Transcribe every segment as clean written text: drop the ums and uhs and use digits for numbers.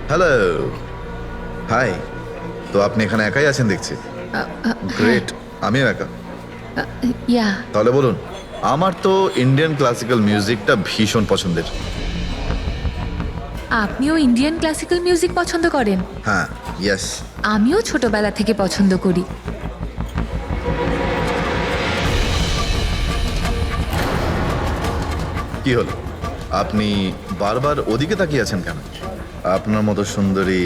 Hello, hi. তো আপনি এখানে একাই আছেন দেখছি। গ্রেট, আমিও একা। ইয়া তাহলে বলুন। আমার তো ইন্ডিয়ান ক্লাসিক্যাল মিউজিকটা ভীষণ পছন্দের। আপনিও ইন্ডিয়ান ক্লাসিক্যাল মিউজিক পছন্দ করেন? হ্যাঁ, ইয়েস। আমিও ছোটবেলা থেকে পছন্দ করি। কি হলো, আপনি বারবার ওদিকে তাকিয়ে আছেন কেন? আপনার মতো সুন্দরী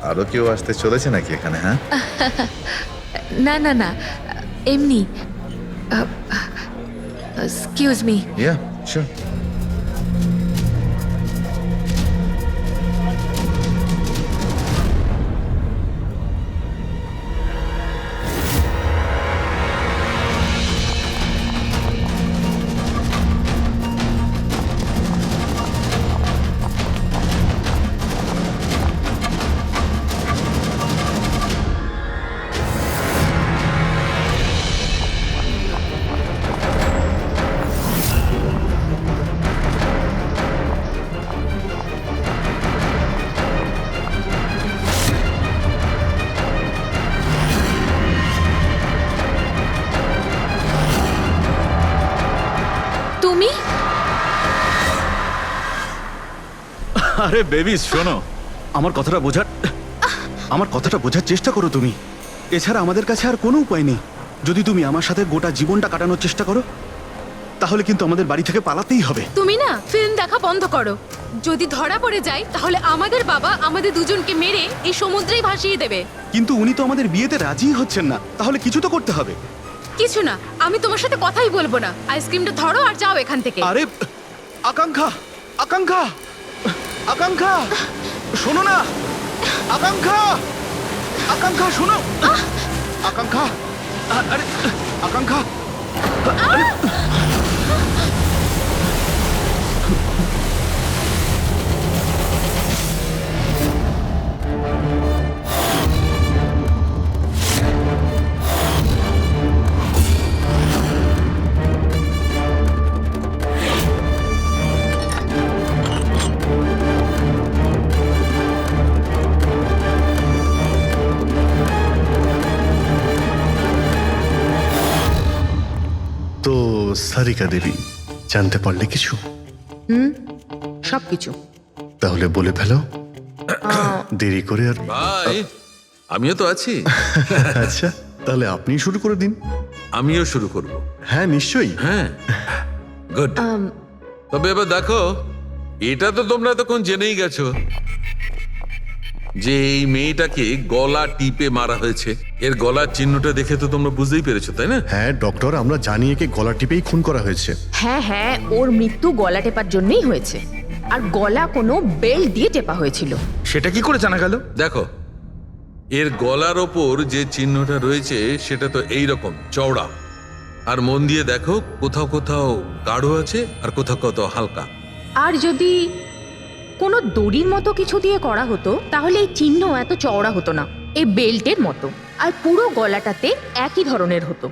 আরো কেউ আসতে চলেছে নাকি এখানে? হ্যাঁ, না না না, এমনি। Excuse me. Yeah sure. তুমি? আরে বেবি শোনো, আমার কথাটা বোঝার চেষ্টা করো তুমি। এছাড়া আমাদের কাছে আর কোনো উপায় নেই। যদি তুমি আমার সাথে গোটা জীবনটা কাটানোর চেষ্টা করো, তাহলে কিন্তু আমাদের বাড়ি থেকে পালাতেই হবে। তুমি না ফিল্ম দেখা বন্ধ করো। যদি ধরা পড়ে যায় তাহলে আমাদের বাবা আমাদের দুজনকে মেরে এই সমুদ্রেই ভাসিয়ে দেবে। কিন্তু উনি তো আমাদের বিয়েতে রাজিই হচ্ছেন না, তাহলে কিছু তো করতে হবে। কিছু না, আমি তোমার সাথে কথাই বলবো না। আইসক্রিমটা ধরো আর যাও এখান থেকে। আরে আকাঙ্ক্ষা, আকাঙ্ক্ষা, আকাঙ্ক্ষা, শোনো না। আকাঙ্ক্ষা, আকাঙ্ক্ষা শোনো। আকাঙ্ক্ষা, আরে আকাঙ্ক্ষা। তো সারিকা দেবী, জানতে পারলে কিছু? সবকিছু। তাহলে বলে ফেলো, দেরি করে আর। ভাই, আমিও তো আছি। আচ্ছা, তাহলে আপনি শুরু করে দিন। আমিও শুরু করব। হ্যাঁ নিশ্চয়ই। হ্যাঁ, গুড। তবে এবার দেখো, এটা তো তোমরা তখন জেনেই গেছো যে এই মেয়েটাকে গলা টিপে মারা হয়েছে। এর গলার চিহ্নটা দেখে তো তোমরা বুঝতেই পেরেছো, তাই না? হ্যাঁ ডক্টর, আমরা জানি একে গলা টিপেই খুন করা হয়েছে। হ্যাঁ হ্যাঁ, ওর মৃত্যু গলা টেপার জন্যই হয়েছে। আর গলা কোনো বেল্ট দিয়ে টেপা হয়েছিল। সেটা কি করে জানা গেল? দেখো, এর গলার ওপর যে চিহ্নটা রয়েছে সেটা তো এই রকম চওড়া। আর মন দিয়ে দেখো, কোথাও কোথাও গাঢ় আছে আর কোথাও কোথাও হালকা। আর যদি কোনো দড়ির মতো কিছু দিয়ে করা হতো তাহলে এই চিহ্ন এত চওড়া হতো না, এই বেল্টের মতো। আর পুরো গলাটাতে একই ধরনের হতো,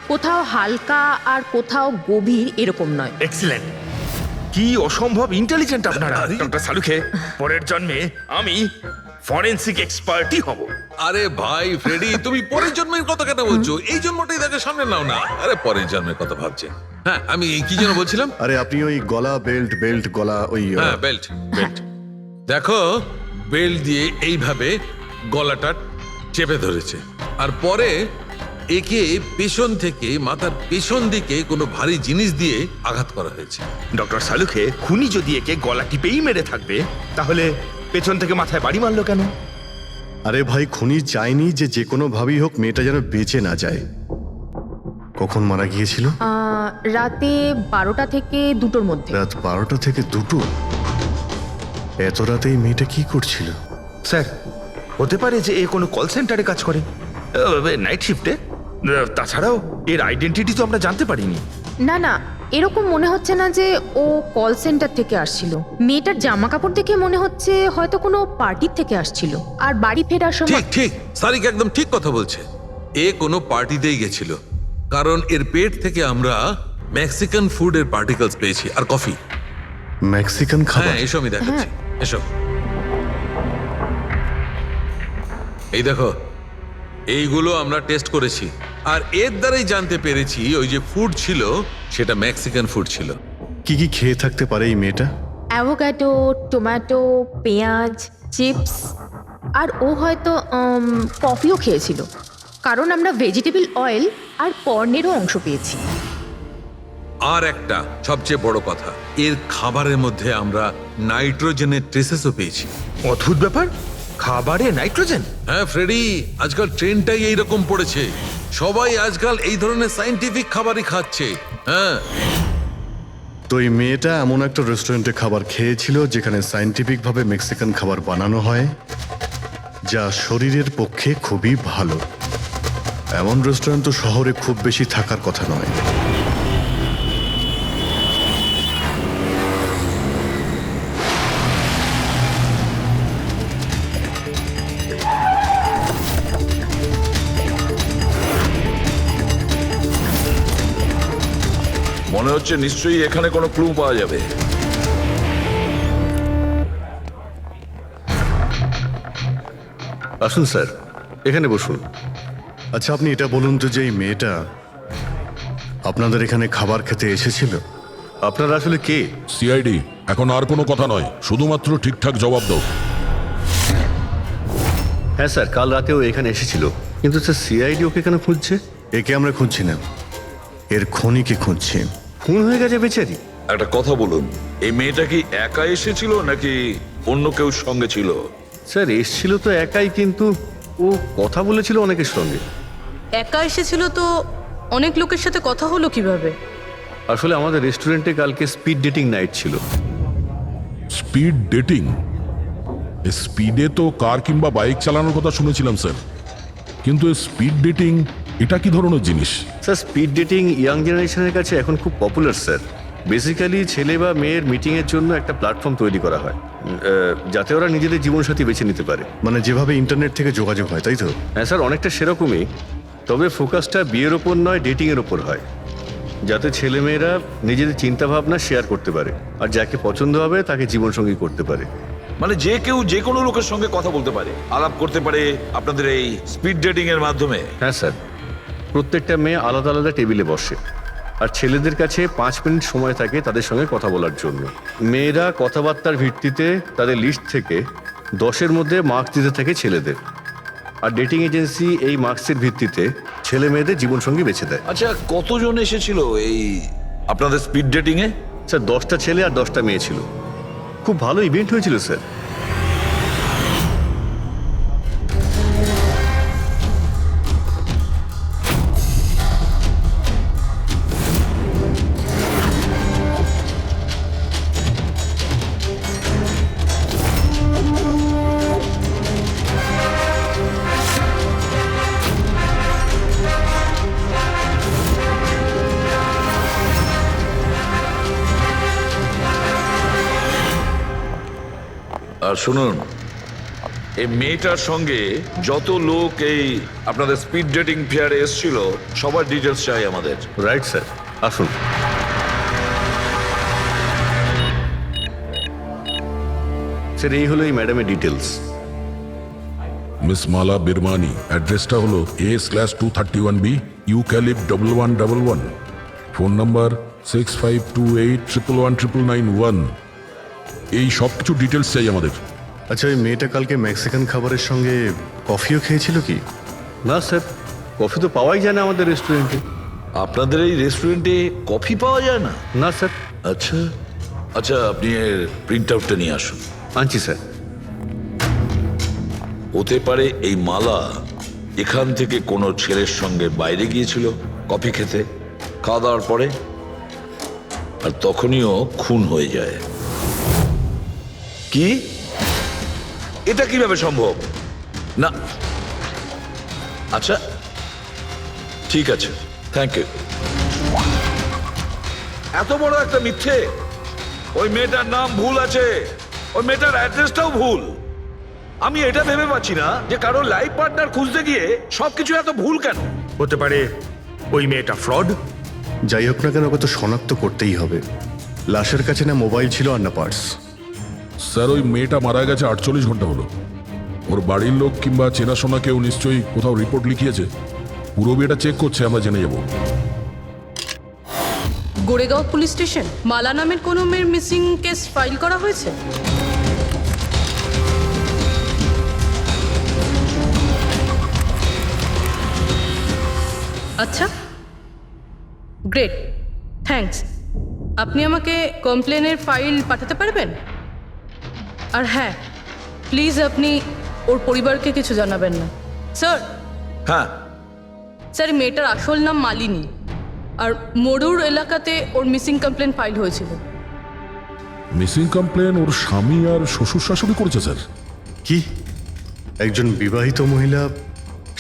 কোথাও হালকা আর কোথাও গভীর, এরকম নয়। এক্সিলেন্ট। কি অসম্ভব ইন্টেলিজেন্ট আপনারা। আরে। ডক্টর সালুখে, পরের জন্মে আমি ফরেনসিক এক্সপার্টই হব। আরে ভাই ফ্রেডি, তুমি পরের জন্মের কথা কেন বলছো? এই জন্মটাই দেখে সামনে নাও না। আরে পরের জন্মের কথা ভাবছে। হ্যাঁ, আমি কি যেন বলছিলাম? আরে আপনি ওই গলা বেল্ট বেল্ট গলা ওই হ্যাঁ, বেল্ট বেল্ট। দেখো, বেল্ট দিয়ে এইভাবে গলাটা চেপে ধরেছে। আর পরে একে পেছন থেকে মাথার পেছন দিকে কোনো ভারী জিনিস দিয়ে আঘাত করা হয়েছে। ডক্টর সালুখে, খুনি যদি একে গলা টিপেই মেরে থাকবে তাহলে পেছন থেকে মাথায় বাড়ি মারলো কেন? আরে ভাই, খুনি চায়নি যে কোনো ভাবেই হোক মেয়েটা যেন বেঁচে না যায়। কখন মারা গিয়েছিল? রাতে 12টা থেকে 2টোর মধ্যে। রাত 12টা থেকে 2টো? এত রাতে এই মেয়েটা কি করছিল? স্যার, হতে পারে যে এ কোনো কল সেন্টারে কাজ করে, নাইট শিফটে। তাছাড়াও এর আইডেন্টিটি তো আমরা জানতে পারিনি। না না, এরকম মনে হচ্ছে না যে ও কল সেন্টার থেকে আসছিল। মেয়েটার জামা কাপড় দেখে মনে হচ্ছে হয়তো কোনো পার্টির থেকে আসছিল। আর বাড়ি ফেরার সময়। ঠিক ঠিক, সারিক একদম ঠিক কথা বলছে। এ কোনো পার্টিতেই গেছিল, কারণ এর পেট থেকে আমরা মেক্সিকান ফুডের পার্টিকেলস পেয়েছি আর কফি। মেক্সিকান খাবার? হ্যাঁ, এসো আমি দেখাচ্ছি, এসো। এই দেখো, এইগুলো আমরা টেস্ট করেছি আর এর দ্বারাই জানতে পেরেছি ওই যে ফুড ছিল সেটা মেক্সিকান ফুড ছিল। কি কি খেয়ে থাকতে পারে এই মেয়েটা? অ্যাভোকাডো, টমেটো, পেঁয়াজ, চিপস, আর ও হয়তো কফিও খেয়েছিল, কারণ আমরা ভেজিটেবল অয়েল আর কর্নেরও অংশ পেয়েছি। আর একটা সবচেয়ে বড় কথা, এর খাবারের মধ্যে আমরা নাইট্রোজেনের ট্রেসেসও পেয়েছি। অদ্ভুত ব্যাপার, খাবারে নাইট্রোজেন। হ্যাঁ ফ্রেডি, আজকাল ট্রেনটাই এইরকম পড়েছে, সবাই আজকাল এই ধরনের সায়েন্টিফিক খাবারই খাচ্ছে। হ্যাঁ, তো এই মেয়েটা এমন একটা রেস্টুরেন্টে খাবার খেয়েছিল যেখানে সায়েন্টিফিক ভাবে মেক্সিকান খাবার বানানো হয়, যা শরীরের পক্ষে খুবই ভালো। এমন রেস্টুরেন্ট তো শহরে খুব বেশি থাকার কথা নয়। মনে হচ্ছে নিশ্চয়ই এখানে কোনো ক্লু পাওয়া যাবে। আসুন স্যার, এখানে বসুন। আচ্ছা, আপনি এটা বলুন তো যে এই মেয়েটা আপনাদের এখানে খাবার খেতে এসেছিল? আপনারা আসলে কে? সিআইডি। এখন আর কোনো কথা নয়, শুধুমাত্র ঠিকঠাক জবাব দাও। হ্যাঁ স্যার, কাল রাতেও এখানে এসেছিল, কিন্তু স্যার সিআইডি ওকে কেন খুঁজছে? একে আমরা খুঁজছি না, এর খনিকে খুঁজছি। খুন হয়ে গেছে বেচারি। একটা কথা বলুন, এই মেয়েটা কি একা এসেছিল নাকি অন্য কেউ সঙ্গে ছিল? স্যার এসেছিল তো একাই, কিন্তু ও কথা বলেছিল অনেকের সঙ্গে। একা এসেছিল তো অনেক লোকের সাথে কথা হলো কিভাবে? আসলে আমাদের রেস্টুরেন্টে কালকে স্পিড ডেটিং নাইট ছিল। Speed dating? স্পিডে তো কার কিংবা বাইক চালানোর কথা শুনেছিলাম স্যার, কিন্তু স্পিড ডেটিং এটা কি ধরনের জিনিস? স্যার স্পিড ডেটিং ইয়াং জেনারেশনের কাছে এখন খুব পপুলার স্যার। বেসিক্যালি ছেলে বা মেয়ের মিটিংয়ের জন্য একটা প্ল্যাটফর্ম তৈরি করা হয়, যাতে ওরা নিজেদের জীবনসাথী বেছে নিতে পারে। মানে যেভাবে ইন্টারনেট থেকে যোগাযোগ হয়, তাই তো? হ্যাঁ স্যার, অনেকটা সেরকমই, তবে ফোকাসটা বিয়ের ওপর নয়, ডেটিংয়ের ওপর হয়, যাতে ছেলেমেয়েরা নিজেদের চিন্তাভাবনা শেয়ার করতে পারে আর যাকে পছন্দ হবে তাকে জীবনসঙ্গী করতে পারে। মানে যে কেউ যে কোনো লোকের সঙ্গে কথা বলতে পারে, আলাপ করতে পারে আপনাদের এই স্পিড ডেটিং এর মাধ্যমে? হ্যাঁ স্যার, প্রত্যেকটা মেয়ে আলাদা আলাদা টেবিলে বসে আর ছেলেদের কাছে 5 মিনিট সময় থাকে তাদের সঙ্গে কথা বলার জন্য। মেয়েরা কথাবার্তার ভিত্তিতে তাদের লিস্ট থেকে 10-এর মধ্যে মার্কস দিতে থাকে ছেলেদের, আর ডেটিং এজেন্সি এই মার্কসের ভিত্তিতে ছেলে মেয়েদের জীবনসঙ্গী বেছে দেয়। আচ্ছা, কতজন এসেছিল এই আপনাদের স্পিড ডেটিং এ? স্যার 10টা ছেলে আর 10টা মেয়ে ছিল। খুব ভালো ইভেন্ট হয়েছিল স্যার। আর শুনুন, এই মেয়েটার সঙ্গে যত লোক এই আপনাদের স্পিড ডেটিং ফেয়ারে এসেছিল সবার ডিটেলস চাই আমাদের। রাইট স্যার, আসুন। স্যার এই হলো এই ম্যাডামের ডিটেলস। মিস মালা বিরমানি, অ্যাড্রেসটা হলো A/231B ইউক্যালিপ 1111, ফোন নাম্বার 6528119991। এই সব কিছু ডিটেলস চাই আমাদের। আচ্ছা, ওই মেয়েটা কালকে মেক্সিকান খাবারের সঙ্গে কফিও খেয়েছিল কি? না স্যার, কফি তো পাওয়াই যায় না আমাদের রেস্টুরেন্টে। আপনাদের এই রেস্টুরেন্টে কফি পাওয়া যায় না? না স্যার। আচ্ছা আচ্ছা, আপনি এর প্রিন্ট আউটটা নিয়ে আসুন। আনছি স্যার। হতে পারে এই মালা এখান থেকে কোনো ছেলের সঙ্গে বাইরে গিয়েছিল কফি খেতে, খাওয়া দাওয়ার পরে, আর তখনইও খুন হয়ে যায়। কি? এটা কিভাবে সম্ভব? না, আচ্ছা ঠিক আছে, থ্যাংক ইউ। এত বড় একটা মিথ্যে! ওই মেয়েটার নাম ভুল আছে, ওই মেয়েটার অ্যাড্রেসটাও ভুল। আমি এটা ভেবে পাচ্ছি না যে কারো লাইফ পার্টনার খুঁজতে গিয়ে সবকিছু এত ভুল কেন হতে পারে ওই মেয়েটা ফ্রড। যাই হোক না কেন, ওকে তো শনাক্ত করতেই হবে। লাশের কাছে না মোবাইল ছিল আর না পার্স। স্যার ওই মেয়েটা মারা গেছে 48 ঘন্টা হলো। ওর বাড়ির লোক কিংবা চেনাশোনা কেউ নিশ্চয়ই কোথাও রিপোর্ট লিখিয়েছে। পুরো বিয়েটা চেক করছে, আমরা জেনে যাব। গোরেগাঁও পুলিশ স্টেশন, মালা নামের কোনো মেয়ের মিসিং কেস ফাইল করা হয়েছে? আচ্ছা, গ্রেট, থ্যাঙ্কস। আপনি আমাকে কমপ্লেনের ফাইল পাঠাতে পারবেন? আর হ্যাঁ, প্লিজ আপনি ওর পরিবারকে কিছু জানাবেন না। স্যার, হ্যাঁ, স্যার এই মেয়েটার আসল নাম মালিনী, আর মরুর এলাকাতে ওর মিসিং কমপ্লেন ফাইল হয়েছিল। মিসিং কমপ্লেন ওর স্বামী আর শ্বশুর শাশুড়ি করেছে স্যার। কি একজন বিবাহিত মহিলা,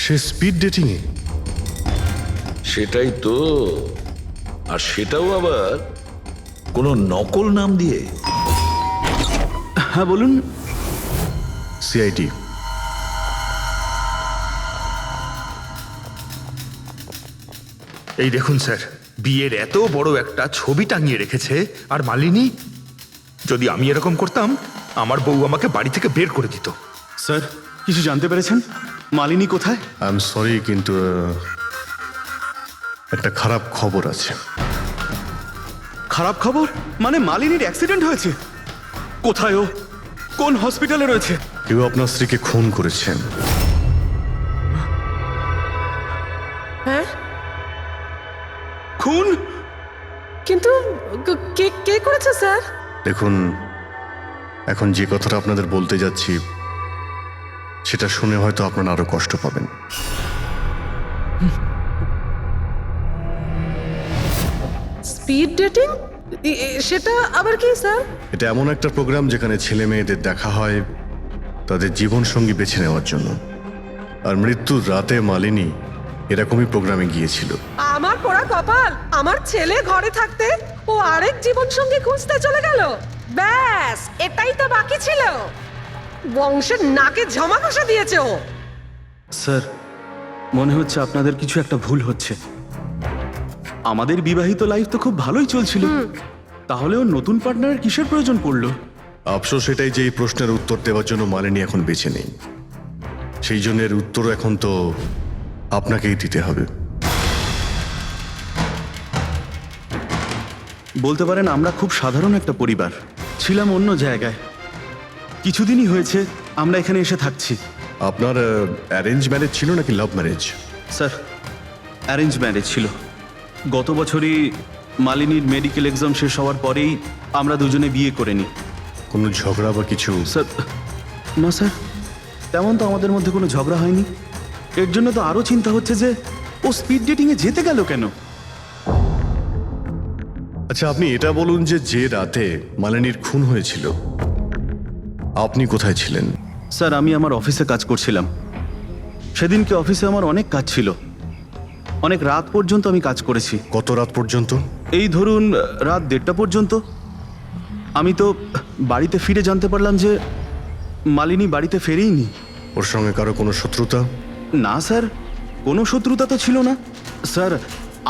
সে স্পিড ডেটিংয়ে? সেটাই তো। আর সেটাও আবার কোনো নকল নাম দিয়ে। হ্যাঁ বলুন। সিআইডি। এই দেখুন স্যার, বিয়ের এত বড় একটা ছবি টাঙিয়ে রেখেছে, আর মালিনী, যদি আমি এরকম করতাম আমার বউ আমাকে বাড়ি থেকে বের করে দিত। স্যার, কিছু জানতে পেরেছেন? মালিনী কোথায়? আই এম সরি, কিন্তু একটা খারাপ খবর আছে। খারাপ খবর? মানে মালিনীর অ্যাক্সিডেন্ট হয়েছে? কোথায় ও? কোন হসপিটালে রয়েছে? কেউ আপনার স্ত্রীকে খুন করেছেন। হ্যাঁ, খুন? কিন্তু কে কে করেছে স্যার? দেখুন, এখন যে কথাটা আপনাদের বলতে যাচ্ছি সেটা শুনে হয়তো আপনারা আরো কষ্ট পাবেন। Speed dating? সেটা আবার কি স্যার? এটা এমন একটা প্রোগ্রাম যেখানে ছেলে মেয়েদের দেখা হয় তাদের জীবন সঙ্গী বেছে নেওয়ার জন্য। আর মৃত্যুর রাতে মালিনী এরকমই প্রোগ্রামে গিয়েছিল। আমার পোড়া কপাল, আমার ছেলে ঘরে থাকতে ও আরেক জীবন সঙ্গী খুঁজতে চলে গেল। ব্যাস, এটাই তো বাকি ছিল। বংশের নাকে ঝমা কষা দিয়েছে ও। স্যার, মনে হচ্ছে আপনাদের কিছু একটা ভুল হচ্ছে। আমাদের বিবাহিত লাইফ তো খুব ভালোই চলছিল, তাহলেও নতুন পার্টনারের কিসের প্রয়োজন পড়লো? আফসোস এটাই যে এই প্রশ্নের উত্তর দেওয়ার জন্য মালিনী এখন বেঁচে নেই। সেই জন্য এর উত্তর এখন তো আপনাকেই দিতে হবে। বলতে পারেন আমরা খুব সাধারণ একটা পরিবার, ছিলাম অন্য জায়গায়। কিছুদিনই হয়েছে আমরা এখানে এসে থাকছি। আপনার অ্যারেঞ্জ ম্যারেজ ছিল নাকি love marriage? Sir, arrange marriage ছিল। গত বছরই মালিনীর মেডিকেল এক্সাম শেষ হওয়ার পরেই আমরা দুজনে বিয়ে করে নিই। কোনো ঝগড়া বা কিছু? স্যার, না স্যার, তেমন তো আমাদের মধ্যে কোনো ঝগড়া হয়নি। এর জন্য তো আরও চিন্তা হচ্ছে যে ও স্পিড ডেটিংয়ে যেতে গেল কেন। আচ্ছা, আপনি এটা বলুন যে রাতে মালিনীর খুন হয়েছিল আপনি কোথায় ছিলেন? স্যার, আমি আমার অফিসে কাজ করছিলাম। সেদিনকে অফিসে আমার অনেক কাজ ছিল, অনেক রাত পর্যন্ত আমি কাজ করেছি। কত রাত পর্যন্ত? এই ধরুন রাত 1:30 পর্যন্ত। আমি তো বাড়িতে ফিরে জানতে পারলাম যে মালিনী বাড়িতে ফেরেইনি। ওর সঙ্গে কারো কোনো শত্রুতা? না স্যার, কোনো শত্রুতা তো ছিল না। স্যার,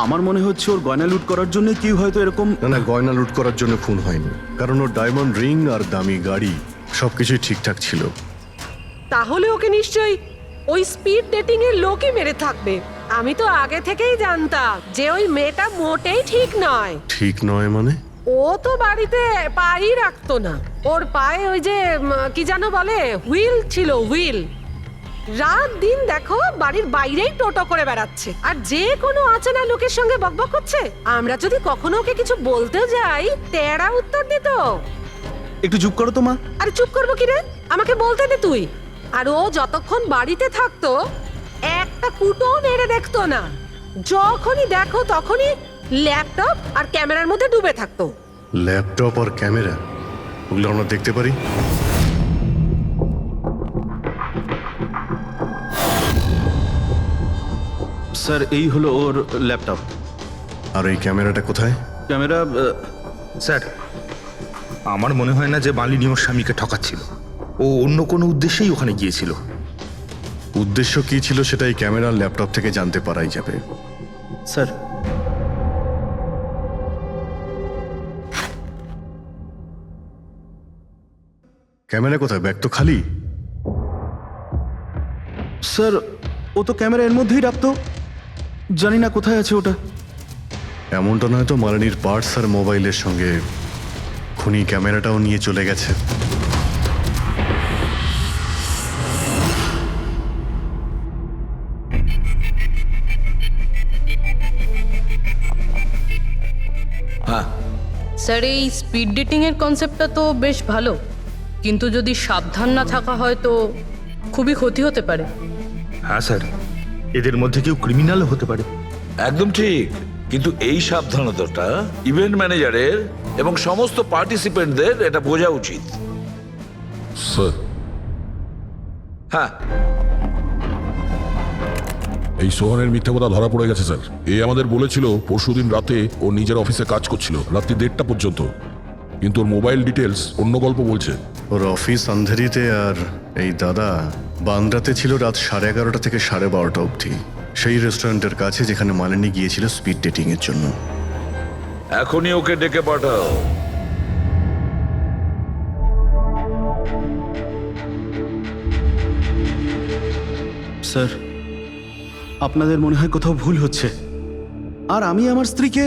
আমার মনে হচ্ছে ওর গয়না লুট করার জন্য কেউ হয়তো এরকম। না, গয়না লুট করার জন্য খুন হয়নি, কারণ ওর ডায়মন্ড রিং আর দামি গাড়ি সবকিছুই ঠিকঠাক ছিল। তাহলে ওকে নিশ্চয়ই ওই স্পিড ডেটিং এর লোকই মেরে থাকবে। আমি তো আগে থেকেই জানতাম যে ওই মেয়েটা মোটেই ঠিক নয়। ঠিক নয় মানে? ও তো বাড়িতে পাই রাখতো না। ওর পায়ে ওই যে কি যেন বলে, হুইল ছিল, হুইল। রাত দিন দেখো বাড়ির বাইরেই টোটো করে বেড়াচ্ছে, আর যে কোনো অচেনা লোকের সঙ্গে বকবক করছে। আমরা যদি কখনো ওকে কিছু বলতে যাই, তেরা উত্তর দিত। একটু চুপ করো তো মা। আরে চুপ করবো কি রে, আমাকে বলতে দে তুই। আর ও যতক্ষণ বাড়িতে থাকতো একটা কুটো নেড়ে দেখতো না। যখনই দেখো তখনই ল্যাপটপ আর ক্যামেরার মধ্যে ডুবে থাকতো। ল্যাপটপ আর ক্যামেরা, ওগুলো আমরা দেখতে পারি? স্যার, এই হলো ওর ল্যাপটপ। আর এই ক্যামেরাটা কোথায়? ক্যামেরা? স্যার, আমার মনে হয় না যে মালিনী ওর স্বামীকে ঠকাচ্ছিল। ও অন্য কোনো উদ্দেশ্যেই ওখানে গিয়েছিল। উদ্দেশ্য কি ছিল সেটা এই ক্যামেরার ল্যাপটপ থেকে জানতে পারাই যাবে। স্যার, ক্যামেরা কোথায়? ব্যাগ তো খালি। স্যার ও তো ক্যামেরা এর মধ্যেই রাখতো, জানি না কোথায় আছে ওটা। এমনটা নয় তো মালিনীর পার্টস আর মোবাইলের সঙ্গে খুনি ক্যামেরাটাও নিয়ে চলে গেছে? হ্যাঁ, স্যার এই স্পিড ডেটিং এর কনসেপ্টটা তো বেশ ভালো, কিন্তু যদি সাবধান না থাকা হয় তো খুবই ক্ষতি হতে পারে। হ্যাঁ স্যার, এদের মধ্যে কেউ ক্রিমিনাল হতে পারে। একদম ঠিক, কিন্তু এই সাবধানতাটা ইভেন্ট ম্যানেজারের এবং সমস্ত পার্টিসিপেন্টদের এটা বোঝা উচিত। স্যার, হ্যাঁ, এই সোহানের মিথ্যে কথা ধরা পড়ে গেছে স্যার। এ আমাদের বলেছিল পরশুদিন রাতে ও নিজের অফিসে কাজ করছিল রাত্রি 1:30টা পর্যন্ত, কিন্তু ওর মোবাইল ডিটেলস অন্য গল্প বলছে। ওর অফিস আন্ধেরিতে আর এই দাদা বান্দ্রাতে ছিল রাত 11:30 থেকে 12:30 অবধি, সেই রেস্টুরেন্টের কাছে যেখানে মালিনী গিয়েছিল স্পিড ডেটিং এর জন্য। এখনই ওকে ডেকে পাঠাও। স্যার, আপনাদের মনে হয় কোথাও ভুল হচ্ছে। আর আমি আমার স্ত্রীকে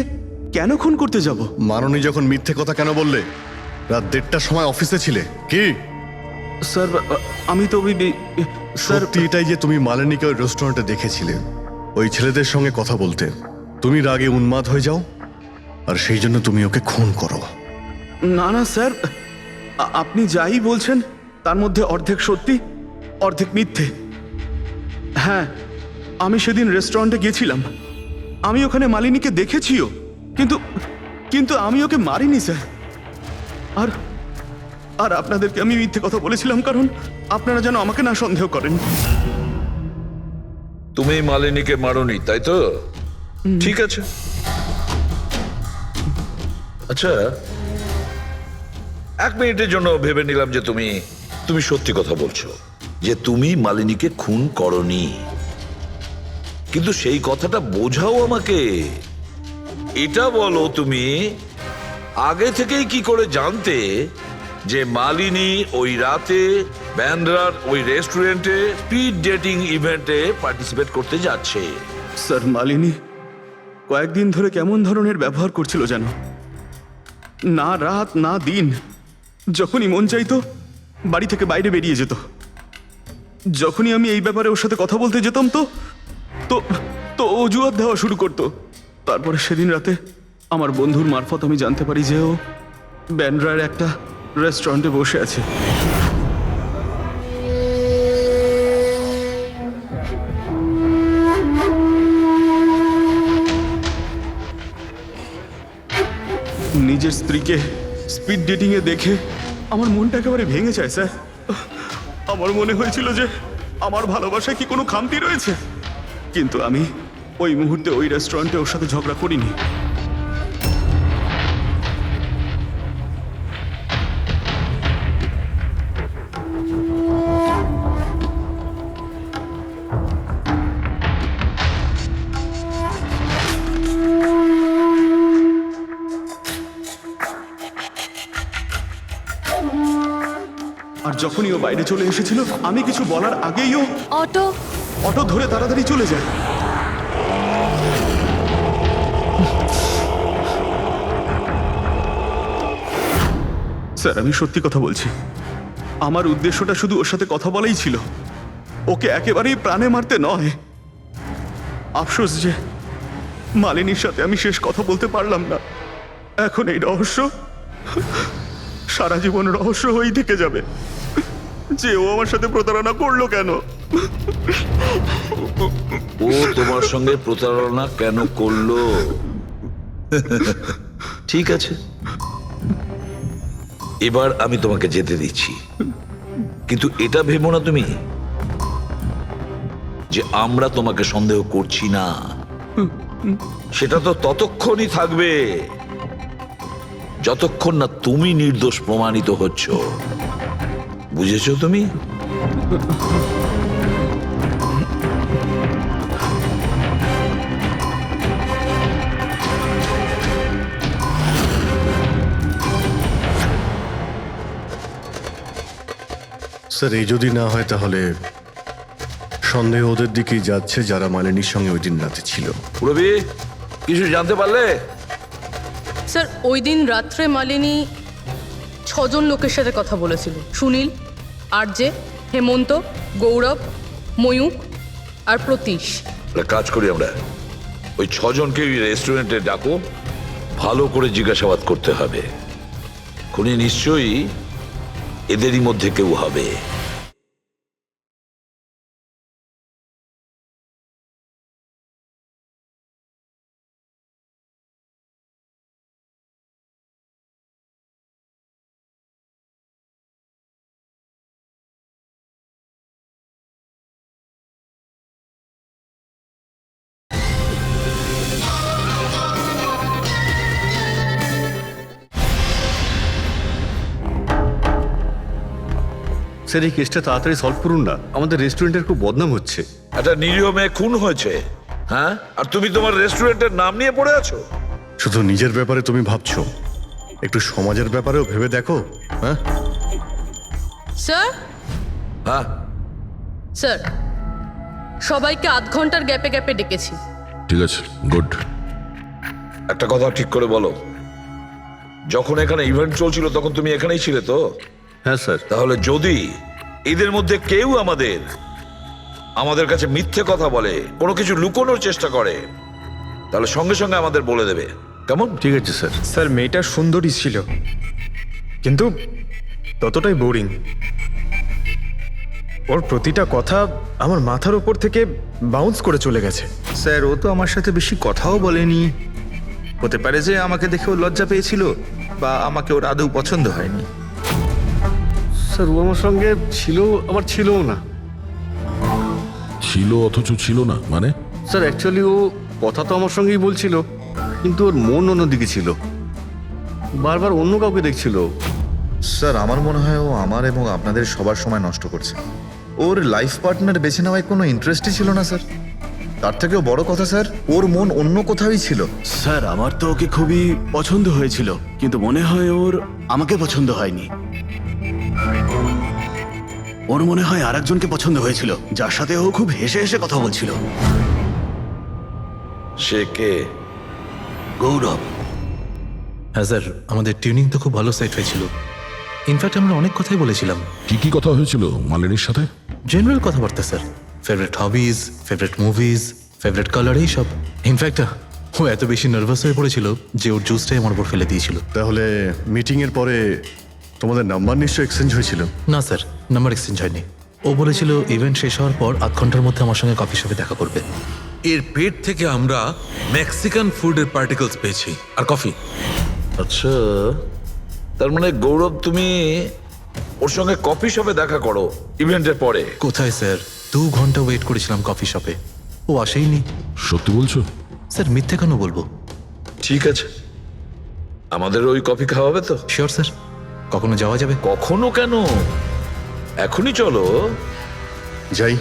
কেন খুন করতে যাব? মাননী যখন মিথ্যে কথা কেন বললে? রাত 1:30টার সময় অফিসে ছিলে কি? স্যার আমি তো স্যার সত্যি এটাই যে তুমি মালিনীকে ওই রেস্টুরেন্টে দেখেছিলে ওই ছেলেদের সঙ্গে কথা বলতে। তুমি রাগে উন্মাদ হয়ে যাও আর সেই জন্য তুমি ওকে খুন করো। না না স্যার, আপনি যাই বলছেন তার মধ্যে অর্ধেক সত্যি অর্ধেক মিথ্যে। হ্যাঁ, আমি সেদিন রেস্টুরেন্টে গিয়েছিলাম, আমি ওখানে মালিনীকে দেখেছিও, কিন্তু কিন্তু আমি ওকে মারিনি স্যার। আর আর আপনাদেরকে আমি মিথ্যে কথা বলেছিলাম কারণ আপনারা যেন আমাকে না সন্দেহ করেন। তুমি মালিনীকে মারোনি, তাই তো? ঠিক আছে। আচ্ছা, 1 মিনিটের জন্য ভেবে নিলাম যে তুমি সত্যি কথা বলছো, যে তুমি মালিনীকে খুন করনি, কিন্তু সেই কথাটা বোঝাও আমাকে। এটা বলো, তুমি আগে থেকেই কি করে জানতে যে মালিনী ওই রাতে ব্যান্ড্রার ওই রেস্টুরেন্টে স্পিড ডেটিং ইভেন্টে পার্টিসিপেট করতে যাচ্ছে? স্যার, মালিনী কয়েকদিন ধরে কেমন ধরনের ব্যবহার করছিল যেন, না রাত না দিন, যখনই মন চাইতো বাড়ি থেকে বাইরে বেরিয়ে যেত। যখনই আমি এই ব্যাপারে ওর সাথে কথা বলতে যেতাম তো তো তো অজুহাত দেওয়া শুরু করতো। তারপরে সেদিন রাতে আমার বন্ধুর মারফত আমি জানতে পারি যে ও ব্যান্ড্রার একটা রেস্টুরেন্টে বসে আছে। নিজের স্ত্রীকে স্পিড ডেটিং এ দেখে আমার মনটা একেবারে ভেঙে যায় স্যার। আমার মনে হয়েছিল যে আমার ভালোবাসায় কি কোনো খামতি রয়েছে, কিন্তু আমি ওই মুহূর্তে ওই রেস্টুরেন্টে ওর সাথে ঝগড়া করিনি। আর যখনই ও বাইরে চলে এসেছিল আমি কিছু বলার আগেই ও অটো ধরে তাড়াতাড়ি চলে যায়। স্যার, আমি সত্যি কথা বলছি, আমার উদ্দেশ্যটা শুধু ওর সাথে কথা বলাই ছিল, ওকে একেবারেই প্রাণে মারতে নয়। আফসোস যে মালিনীর সাথে আমি শেষ কথা বলতে পারলাম না। এখন এই রহস্য সারা জীবন রহস্য হয়েই থেকে যাবে যে ও আমার সাথে প্রতারণা করলো কেন। ও তোমার সঙ্গে প্রতারণা কেন করলো? ঠিক আছে, এবার আমি তোমাকে যেতে দিচ্ছি, কিন্তু এটা ভেবো না তুমি যে আমরা তোমাকে সন্দেহ করছি না। সেটা তো ততক্ষণই থাকবে যতক্ষণ না তুমি নির্দোষ প্রমাণিত হচ্ছ। বুঝেছো তুমি? স্যার, এই যদি না হয় তাহলে সন্দেহ ওদের দিকেই যাচ্ছে যারা মালিনীর সঙ্গে ওই দিন রাতে ছিল। রবি কিছু জানতে পারলে? স্যার ওই দিন রাত্রে মালিনী 6 জন লোকের সাথে কথা বলেছিল। সুনীল, আরজে, হেমন্ত, গৌরব, ময়ূক আর প্রতীশ। একটা কাজ করি আমরা, ওই 6 জনকে ওই রেস্টুরেন্টে ডাকো, ভালো করে জিজ্ঞাসাবাদ করতে হবে। খুনি নিশ্চয়ই এদেরই মধ্যে কেউ হবে। স্যার এই কেসটা তাড়াতাড়ি সলভ করুন না, আমাদের রেস্টুরেন্টের খুব বদনাম হচ্ছে। একটা নিরীহ মেয়ে খুন হয়েছে, হ্যাঁ, আর তুমি তোমার রেস্টুরেন্টের নাম নিয়ে পড়ে আছো। শুধু নিজের ব্যাপারে তুমি ভাবছো, একটু সমাজের ব্যাপারেও ভেবে দেখো। হ্যাঁ স্যার, হ্যাঁ, স্যার সবাইকে আধ ঘন্টার গ্যাপে গ্যাপে ডেকেছি। ঠিক আছে, গুড। একটা কথা ঠিক করে বলো, যখন এখানে ইভেন্ট চলছিল তখন তুমি এখানেই ছিলে তো? হ্যাঁ স্যার। তাহলে যদি এদের মধ্যে কেউ আমাদের কাছে মিথ্যে কথা বলে, কোনো কিছু লুকোনোর চেষ্টা করে, তাহলে সঙ্গে সঙ্গে আমাদের বলে দেবে, কেমন? ঠিক আছে স্যার। স্যার মেয়েটা সুন্দরী ছিল, কিন্তু ততটাই বোরিং। ওর প্রতিটা কথা আমার মাথার উপর থেকে বাউন্স করে চলে গেছে। স্যার ও তো আমার সাথে বেশি কথাও বলেনি। হতে পারে যে আমাকে দেখে ও লজ্জা পেয়েছিল, বা আমাকে ওর আদৌ পছন্দ হয়নি। স্যার ও আমার সঙ্গে ছিল, আবার ছিলও না। ছিল অথচ ছিল না মানে? স্যার অ্যাকচুয়ালি ও কথা তো আমার সঙ্গেই বলছিল, কিন্তু ওর মন অন্যদিকে ছিল, বারবার অন্য কাউকে দেখছিল। স্যার আমার মনে হয় ও আমার এবং আপনাদের সবার সময় নষ্ট করছে। ওর লাইফ পার্টনার বেছে নেওয়ায় কোনো ইন্টারেস্টই ছিল না স্যার। তার থেকেও বড় কথা স্যার, ওর মন অন্য কোথাওই ছিল। স্যার আমার তো ওকে খুবই পছন্দ হয়েছিল, কিন্তু মনে হয় ওর আমাকে পছন্দ হয়নি। ওর মনে হয় আরেকজনকে পছন্দ হয়েছিল, যার সাথে ও খুব হেসে হেসে কথা বলছিল। সে কে? গৌরব। হ্যাঁ স্যার, আমাদের টিউনিং তো খুব ভালো সেট হয়েছিল। ইনফ্যাক্ট আমরা অনেক কথাই বলেছিলাম। কি কি কথা হয়েছিল মালিনীর সাথে? জেনারেল কথাবার্তা sir, favourite hobbies, favourite movies, favourite colour, এইসব। ইনফ্যাক্ট ও এত বেশি নার্ভাস হয়ে পড়েছিল যে ওর জুসটাই আমার উপর ফেলে দিয়েছিল। তাহলে মিটিংয়ের পরে তোমাদের নাম্বার নিশ্চয়ই এক্সচেঞ্জ হয়েছিল? না স্যার, নাম্বার এক্সচেঞ্জ হয়নি। ও বলেছিল ইভেন্ট শেষ হওয়ার পর 8 ঘন্টার মধ্যে আমার সঙ্গে কফি শপে দেখা করবে। এর পেট থেকে আমরা মেক্সিকান ফুডের পার্টিকেলস পেয়েছি, আর কফি। আচ্ছা, তার মানে গৌরব তুমি ওর সঙ্গে কফি শপে দেখা করো ইভেন্টের পরে? কোথায় স্যার, 2 ঘন্টা ওয়েট করেছিলাম কফি শপে, ও আসেইনি। সত্যি বলছো? স্যার মিথ্যে কেন বলবো? ঠিক আছে, আমাদের ওই কফি খাওয়াবে তো? শিওর স্যার, কখনো যাওয়া যাবে? কখনো কেন, এখনই চলো। যাই।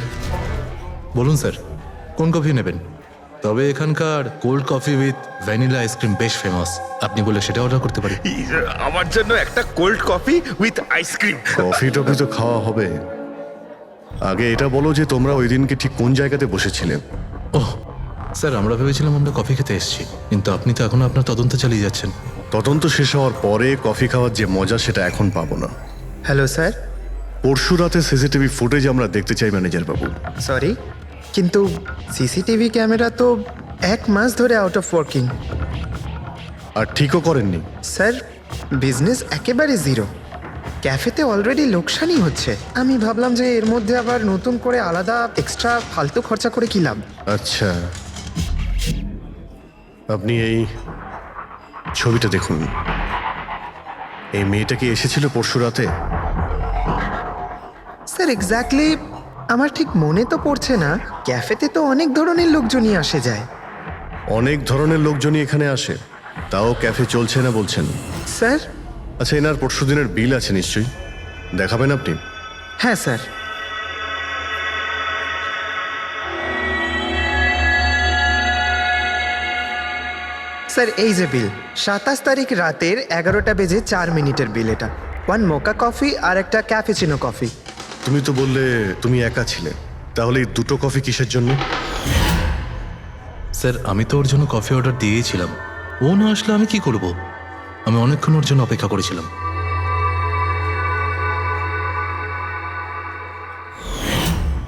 বলুন স্যার, কোন কফি নেবেন? তবে এখানকার cold coffee with vanilla ice cream বেশ ফেমাস, আপনি বলে সেটা অর্ডার করতে পারি। আমার জন্য একটা cold coffee with ice cream. Coffee toffee তো খাওয়া হবে, আগে এটা বলো যে তোমরা ওই দিনকে ঠিক কোন জায়গাতে বসেছিলে? ওহ স্যার, আমরা ভেবেছিলাম আমরা কফি খেতে এসেছি, কিন্তু আপনি তো এখনো আপনার তদন্ত চালিয়ে যাচ্ছেন। তদন্ত শেষ হওয়ার পরে কফি খাওয়ার যে মজা সেটা এখন পাবো না। Hello sir. পরশু রাতে সিসিটিভি ফুটেজ আমরা দেখতে চাই ম্যানেজার বাবু। সরি, কিন্তু সিসিটিভি ক্যামেরা তো 1 মাস ধরে আউট অফ ওয়ার্কিং। আর ঠিকও করেননি? স্যার বিজনেস একেবারে জিরো, ক্যাফেতে অলরেডি লোকসানই হচ্ছে। আমি ভাবলাম যে এর মধ্যে আবার নতুন করে আলাদা এক্সট্রা ফালতু খরচা করে কি লাভ। আচ্ছা, আপনি এই ছবিটা দেখুন। এই মেয়েটা কি এসেছিল পরশু রাতে? স্যার এক্স্যাক্টলি আমার ঠিক মনে তো পড়ছে না। ক্যাফেতে তো অনেক ধরনের লোকজনই আসে যায়। অনেক ধরনের লোকজনই এখানে আসে, তাও ক্যাফে চলছে না বলছেন? স্যার আচ্ছা, এনার পরশু দিনের বিল আছে নিশ্চয়ই, দেখাবেন আপনি? হ্যাঁ স্যার। স্যার এই যে বিল, 27 তারিখ রাতের 11টা বেজে 4 মিনিটের বিল এটা। 1 মোকা কফি আর একটা ক্যাফেচিনো কফি। তুমি তো বললে তুমি একা ছিলে, তাহলে এই দুটো কফি কিসের জন্য? স্যার আমি তো ওর জন্য কফি অর্ডার দিয়েছিলাম, ও না আসলে আমি কি করব? আমি অনেকক্ষণ ওর জন্য অপেক্ষা করেছিলাম।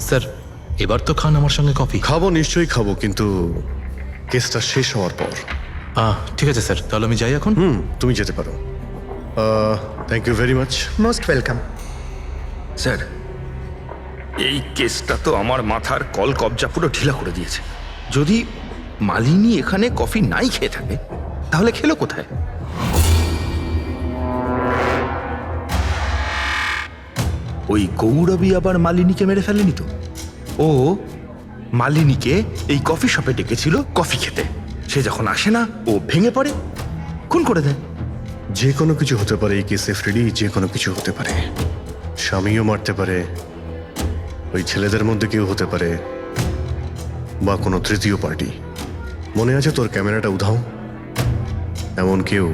স্যার এবার তো খান আমার সঙ্গে কফি। খাবো, নিশ্চয়ই খাবো, কিন্তু কেসটা শেষ হওয়ার পর। ঠিক আছে স্যার, তাহলে আমি যাই এখন। তুমি যেতে পারো। Thank you very much. Most welcome. Sir, এই কেসটা তো আমার মাথার কল কবজা পুরো ঢিলা করে দিয়েছে। যদি মালিনী এখানে কফি নাই খেয়ে থাকে, তাহলে খেলো কোথায়? ওই গৌরবী আবার মালিনীকে মেরে ফেলেনি তো? ও মালিনীকে এই কফি শপে ডেকেছিল কফি খেতে, সে যখন আসে না ও ভেঙে পড়ে, খুন করে দেয়। যে কোনো কিছু হতে পারে এই কেসে ফ্রেডি, যে কোনো কিছু হতে পারে। স্বামীও মারতে পারে, ওই ছেলেদের মধ্যে কেউ হতে পারে, বা কোনো তৃতীয় পার্টি। মনে আছে তোর ক্যামেরাটা উধাও? এমন কেউ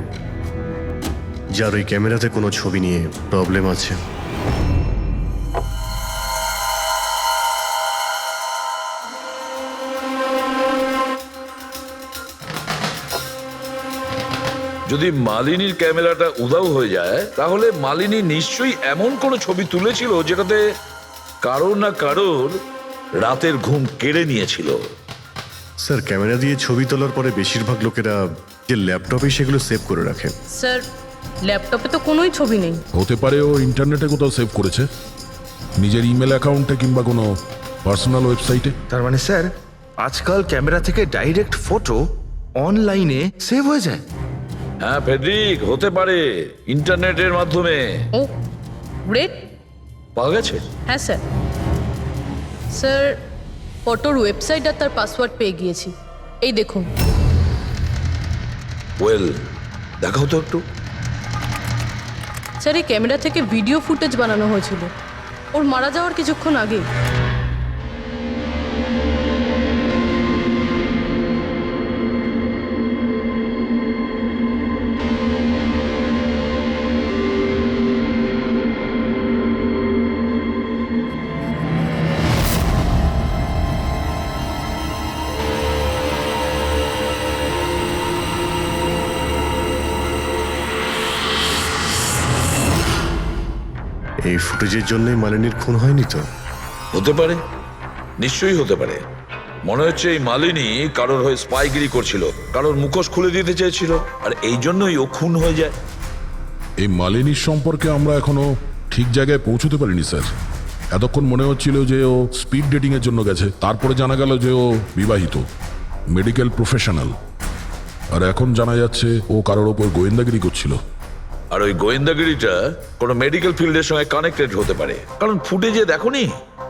যার ওই ক্যামেরাতে কোনো ছবি নিয়ে প্রবলেম আছে। যদি মালিনীর ক্যামেরাটা উধাও হয়ে যায়, তাহলে মালিনী নিশ্চয়ই এমন কোনো ছবি তুলেছিল যেটাতে কারোর না কারোর রাতের ঘুম কেড়ে নিয়েছিল। স্যার, ক্যামেরা দিয়ে ছবি তোলার পরে বেশিরভাগ লোকেরা যে ল্যাপটপে সেগুলো সেভ করে রাখে। স্যার ল্যাপটপে তো কোনোই ছবি নেই। হতে পারে ও ইন্টারনেটে কোথাও সেভ করেছে, নিজের ইমেল অ্যাকাউন্টে কিংবা কোনো পার্সোনাল ওয়েবসাইটে। তার মানে স্যার, আজকাল ক্যামেরা থেকে ডাইরেক্ট ফটো অনলাইনে সেভ হয়ে যায়। হ্যাঁ ফেডরিক, হতে পারে ইন্টারনেটের মাধ্যমে। ও গ্রেট। পাওয়া গেছে? হ্যাঁ স্যার। স্যার ফটোর ওয়েবসাইট আর তার পাসওয়ার্ড পেয়ে গিয়েছি, এই দেখুন। ওয়েল, দেখাও তো একটু। স্যার এই ক্যামেরা থেকে ভিডিও ফুটেজ বানানো হয়েছিল ওর মারা যাওয়ার কিছুক্ষণ আগে। এই ফুটেজের জন্যই মালিনীর খুন হয়নি তো? হতে পারে, নিশ্চয়ই হতে পারে। মনে হচ্ছে এই মালিনী কারোর হয়ে স্পাইগিরি করছিল, কারোর মুখোশ খুলে দিতে চেয়েছিল, আর এই জন্যই ও খুন হয়ে যায়। এই মালিনীর সম্পর্কে আমরা এখনো ঠিক জায়গায় পৌঁছতে পারিনি স্যার। এতক্ষণ মনে হচ্ছিল যে ও স্পিড ডেটিং এর জন্য গেছে, তারপরে জানা গেল যে ও বিবাহিত, মেডিকেল প্রফেশনাল, আর এখন জানা যাচ্ছে ও কারোর ওপর গোয়েন্দাগিরি করছিল। আর ওই গোয়েন্দাগিরিটা কোনো মেডিকেল ফিল্ডের সঙ্গে কানেক্টেড হতে পারে, কারণ ফুটেজে দেখোনি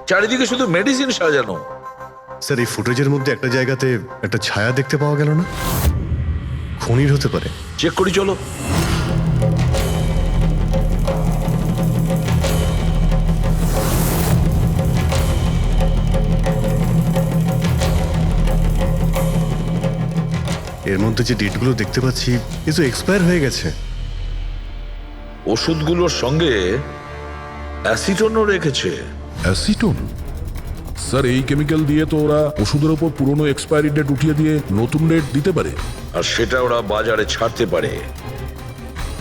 চারিদিকে শুধু মেডিসিন সাজানো। স্যার, এই ফুটেজের মধ্যে একটা জায়গাতে একটা ছায়া দেখতে পাওয়া গেল না? খুনির হতে পারে। চেক করি চলো। এর মধ্যে যে ডেটগুলো দেখতে পাচ্ছি এ তো এক্সপায়ার হয়ে গেছে। ওষুধগুলোর সঙ্গে অ্যাসিটনও রেখেছে। অ্যাসিটোন? স্যার, এই কেমিক্যাল দিয়ে তো ওরা ওষুধের ওপর পুরনো এক্সপায়ারি ডেট উঠিয়ে দিয়ে নতুন ডেট দিতে পারে, আর সেটা ওরা বাজারে ছাড়তে পারে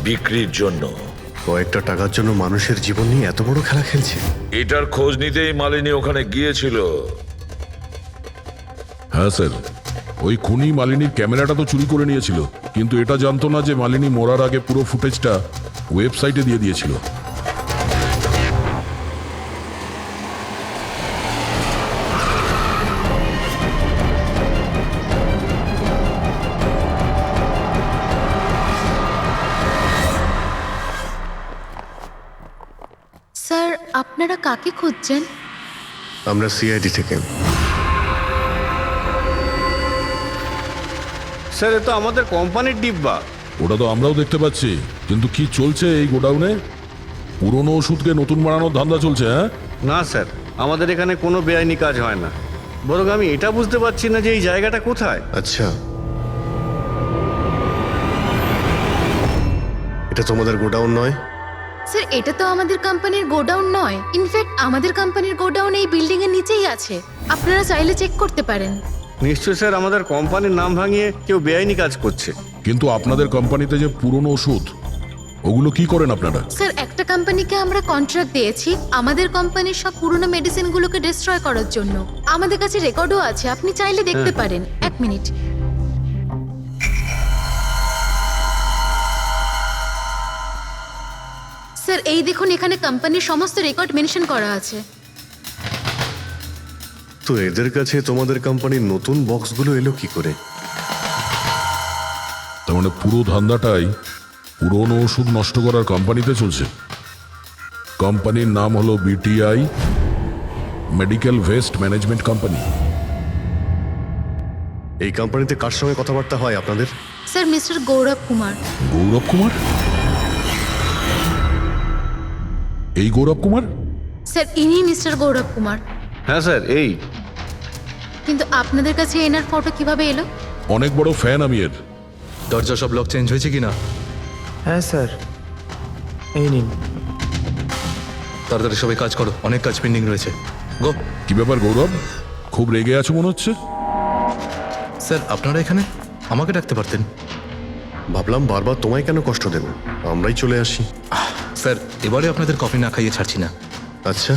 বিক্রির জন্য। কয়েকটা টাকার জন্য মানুষের জীবন নিয়ে এত বড় খেলা খেলছে। এটার খোঁজ নিতেই মালিনী ওখানে গিয়েছিল। হ্যাঁ স্যার, ওই খুনি মালিনীর ক্যামেরাটা তো চুরি করে নিয়েছিল, কিন্তু এটা জানতো না যে মালিনী মরার আগে পুরো ফুটেজটা ওয়েবসাইটে দিয়ে দিয়েছিল। স্যার আপনারা কাকে খুঁজছেন? আমরা সিআইডি থেকে। স্যার এ তো আমাদের কোম্পানির ডিব্বা। ওটা তো আমরাও দেখতে পাচ্ছি, কিন্তু কি চলছে এই গোডাউনে? পুরনো ওষুধকে নতুন বানানোর ধান্দা চলছে? হ্যাঁ না স্যার, আমাদের এখানে কোনো বেআইনি কাজ হয় না। বরং আমি এটা বুঝতে পারছি না যে এই জায়গাটা কোথায়। আচ্ছা, এটা তোমাদের গোডাউন নয়? স্যার এটা তো আমাদের কোম্পানির গোডাউন নয়, ইনফ্যাক্ট আমাদের কোম্পানির গোডাউন এই বিল্ডিং এর নিচেই আছে, আপনারা চাইলে চেক করতে পারেন। নিশ্চয় স্যার আমাদের কোম্পানির নাম ভাঙিয়ে কেউ বেআইনি কাজ করছে। কিন্তু আপনাদের কোম্পানিতে যে পুরনো ওষুধ, ওগুলো কি করেন আপনারা? স্যার একটা কোম্পানিকে আমরা কন্ট্রাক্ট দিয়েছি আমাদের কোম্পানির সব পুরনো মেডিসিনগুলোকে ডিস্ট্রয় করার জন্য। আমাদের কাছে রেকর্ডও আছে, আপনি চাইলে দেখতে পারেন। এক মিনিট। স্যার এই দেখুন, এখানে কোম্পানির সমস্ত রেকর্ড মেনশন করা আছে। তো এদের কাছে তোমাদের কোম্পানির নতুন বক্সগুলো এলো কি করে? তার মানে পুরো ধান্দাটাই পুরনো ওষুধ নষ্ট করার কোম্পানিতে চলছে। কোম্পানির নাম হলো BTI medical waste management company. এই কোম্পানিতে কার সঙ্গে কথাবার্তা হয় আপনাদের? স্যার মিস্টার গৌরব কুমার। গৌরব কুমার? এই গৌরব কুমার? স্যার ইনি মিস্টার গৌরব কুমার। হ্যাঁ স্যার এই। কিন্তু আপনাদের কাছে এনার ফটো কিভাবে এলো? অনেক বড় ফ্যান আমি এর। দরজা সব লক চেঞ্জ হয়েছে কিনা? হ্যাঁ স্যার, এই নিন। তাড়াতাড়ি সবাই কাজ করো, অনেক কাজ পেন্ডিং রয়েছে। গো। কি ব্যাপার গৌরব, খুব রেগে আছো মনে হচ্ছে? স্যার আপনারা এখানে? আমাকে ডাকতে পারতেন। ভাবলাম বারবার তোমায় কেন কষ্ট দেব, আমরাই চলে আসি। স্যার এবারে আপনাদের কফি না খাইয়ে ছাড়ছি না। আচ্ছা,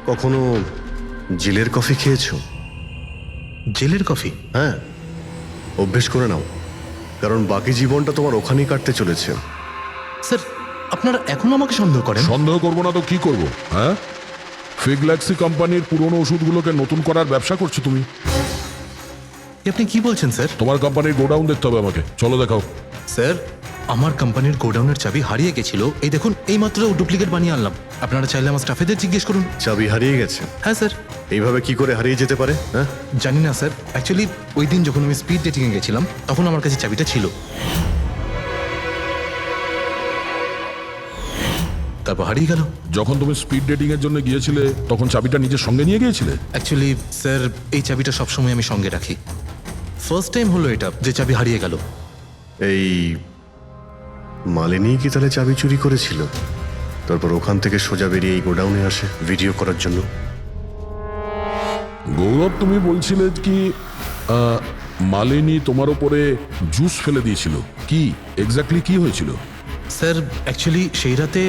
কখনো জেলের কফি খেয়েছো? জেলের কফি? হ্যাঁ, অভ্যেস করে নাও, কারণ বাকি জীবনটা তোমার ওখানেই কাটতে চলেছে। স্যার আপনারা এখনো আমাকে সন্দেহ করেন? সন্দেহ করবো না তো কি করব? হ্যাঁ, ফিগল্যাক্সি কোম্পানির পুরনো ওষুধগুলোকে নতুন করার ব্যবসা করছো তুমি। আপনি কি বলছেন স্যার? তোমার কোম্পানির গোডাউন দেখতে হবে আমাকে, চলো দেখাও। স্যার আমার কোম্পানির গোডাউনের চাবি হারিয়ে গেছিল, এই দেখুন এই মাত্র ডুপ্লিকেট বানিয়ে আনলাম। আপনারা চাইলে আমার স্টাফেদের জিজ্ঞেস করুন। চাবি হারিয়ে গেছে? হ্যাঁ স্যার। এইভাবে কি করে হারিয়ে যেতে পারে? হ্যাঁ জানি না স্যার, অ্যাকচুয়ালি ওই দিন যখন আমি স্পিড ডেটিংয়ে গেছিলাম তখন আমার কাছে চাবিটা ছিল। তারপর হারিয়ে গেল। যখন তুমি স্পিড ডেটিং এর জন্য গিয়েছিলে তখন চাবিটা নিজের সঙ্গে নিয়ে গিয়েছিলে? অ্যাকচুয়ালি স্যার এই চাবিটা সবসময় আমি সঙ্গে রাখি। ফার্স্ট টাইম হলো এটা যে চাবি হারিয়ে গেল। এই মালিনী কি তাহলে চাবি চুরি করেছিল, তারপর ওখান থেকে সোজা বেরিয়ে এই গোডাউনে আসে ভিডিও করার জন্য? গৌরব তুমি বলছিলে কি মালিনী তোমার উপরে জুস ফেলে দিয়েছিল, কি এক্স্যাক্টলি কি হয়েছিল? স্যার অ্যাকচুয়ালি সেই রাতে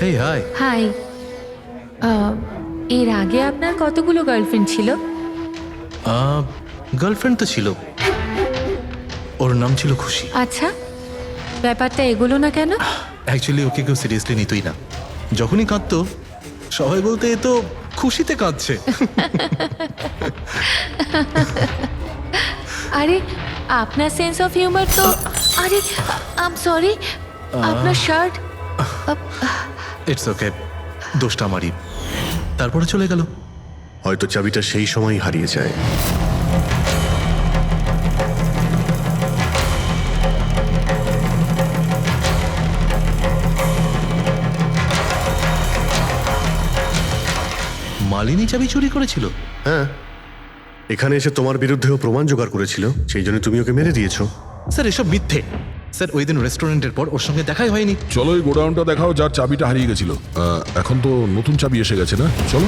হেই হাই। হাই। এর আগে আপনার কতগুলো গার্লফ্রেন্ড ছিল? গার্লফ্রেন্ড তো ছিল, ওর নাম ছিল খুশি। আচ্ছা, ব্যাপারটা এগুলো না কেন? অ্যাকচুয়ালি ওকে কেউ সিরিয়াসলি নিতই না। যখনই কাঁদতো সবাই বলতে এ তো খুশিতে কাঁদছে। আরে আপনার সেন্স অফ হিউমার তো, আরে আই এম সরি, আপনার শার্ট। ইটস ওকে, দোষটা আমারই। তারপরে চলে গেল। হয়তো চাবিটা সেই সময় হারিয়ে যায়। মালিনী চাবি চুরি করেছিল? হ্যাঁ, এখানে এসে তোমার বিরুদ্ধেও প্রমাণ জোগাড় করেছিল, সেই জন্য তুমি ওকে মেরে দিয়েছো। স্যার এসব মিথ্যে। স্যার ওই দিন রেস্টুরেন্টের পর ওর সঙ্গে দেখাই হয়নি। চলো এই গোডাউনটা দেখাও যার চাবিটা হারিয়ে গেছিল। এখন তো নতুন চাবি এসে গেছে না, চলো।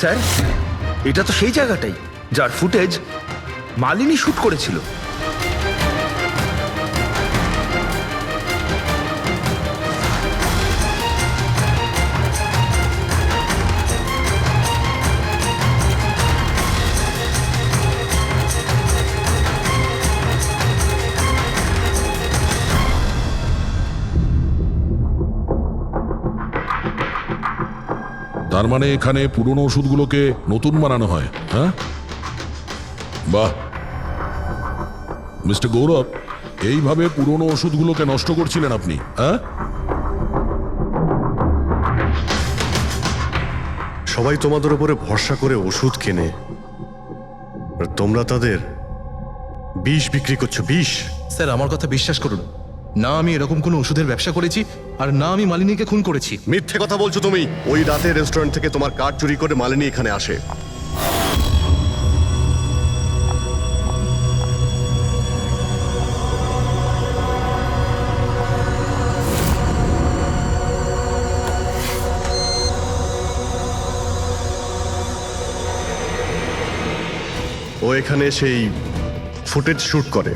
স্যার এটা তো সেই জায়গাটাই যার ফুটেজ মালিনী শুট করেছিল। তার মানে এখানে পুরনো ওষুধগুলোকে নতুন বানানো হয়। হ্যাঁ, বাহ। মিস্টার গৌরব, এইভাবে পুরনো ওষুধগুলোকে নষ্ট করছিলেন আপনি? হ্যাঁ, সবাই তোমাদের উপরে ভরসা করে ওষুধ কেনে, আর তোমরা তাদের বিষ বিক্রি করছো। বিষ? স্যার আমার কথা বিশ্বাস করুন, না আমি এরকম কোনো ওষুধের ব্যবসা করেছি, আর না আমি মালিনীকে খুন করেছি। মিথ্যে কথা বলছো তুমি। ওই রাতে রেস্টুরেন্ট থেকে তোমার কার্ড চুরি করে মালিনী এখানে আসে। ও এখানে সেই ফুটেজ শুট করে।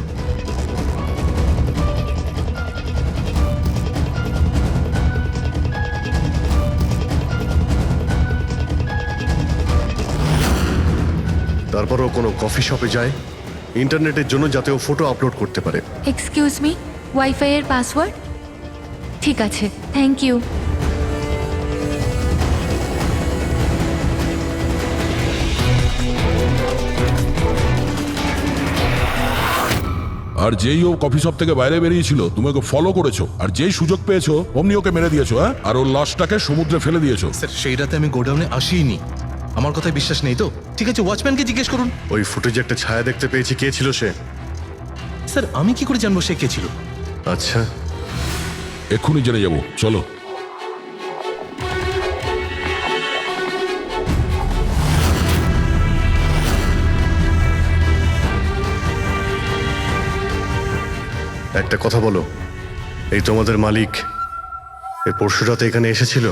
তারপর ও কোনো কফি শপে যায় ইন্টারনেটের জন্য, যাতে ও ফটো আপলোড করতে পারে। এক্সকিউজ মি, ওয়াইফাই এর পাসওয়ার্ড? ঠিক আছে, থ্যাংক ইউ। আর যেই ও কফি শপ থেকে বাইরে বেরিয়েছিল তুমি ওকে ফলো করেছো, আর যেই সুযোগ পেয়েছো অমনি ওকে মেরে দিয়েছো, হ্যাঁ? আর ওর লাশটাকে সমুদ্রে ফেলে দিয়েছো। স্যার সেই রাতে আমি গোডাউনে আসিনি, আমার কথায় বিশ্বাস নেই তো? ঠিক আছে, ওয়াচম্যানকে জিজ্ঞেস করুন। ওই ফুটেজে একটা ছায়া দেখতে পেয়েছি, কে ছিল সে? স্যার আমি কি করে জানবো সে কে ছিল? আচ্ছা, এক্ষুনি জেনে যাবো, চলো। একটা কথা বলো, এই তোমাদের মালিক এই পরশু রাতে এখানে এসেছিল?